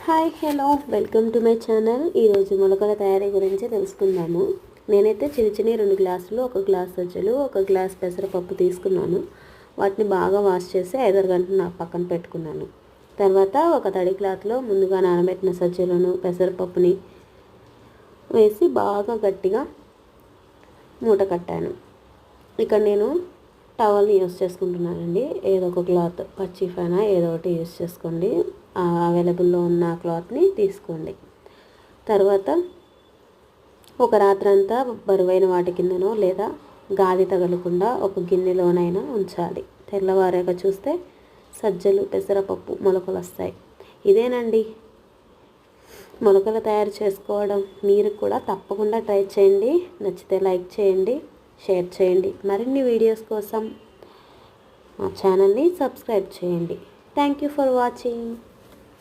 Hi hello welcome to my channel. ఈరోజు మొలకల తయారీ గురించి తెలుసుకుందాము. నేనైతే చిన్న 2 గ్లాసులు, 1 గ్లాస్ సజ్జలు, 1 గ్లాస్ పెసరపప్పు తీసుకున్నాను. వాటిని బాగా వాష్ చేసి 5 గంటలు నా పక్కన పెట్టుకున్నాను. తర్వాత ఒక తడి క్లాత్లో ముందుగా నానబెట్టిన సజ్జలను, పెసరపప్పుని వేసి బాగా గట్టిగా మూట కట్టాను. ఇక్కడ నేను టవల్ని యూస్ చేసుకుంటున్నానండి. ఏదో ఒక క్లాత్, పచ్చిఫైనా ఏదో ఒకటి యూస్ చేసుకోండి. అవైలబుల్లో ఉన్న క్లాత్ని తీసుకోండి. తర్వాత ఒక రాత్రంతా బరువైన వాటి కిందనో లేదా గాలి తగలకుండా ఒక గిన్నెలోనైనా ఉంచాలి. తెల్లవారాక చూస్తే సజ్జలు, పెసరపప్పు మొలకలు వస్తాయి. ఇదేనండి మొలకలు తయారు చేసుకోవడం. మీరు కూడా తప్పకుండా ట్రై చేయండి. నచ్చితే లైక్ చేయండి, షేర్ చేయండి. మరిన్ని వీడియోస్ కోసం మా ఛానల్ని సబ్స్క్రైబ్ చేయండి. Thank you for watching.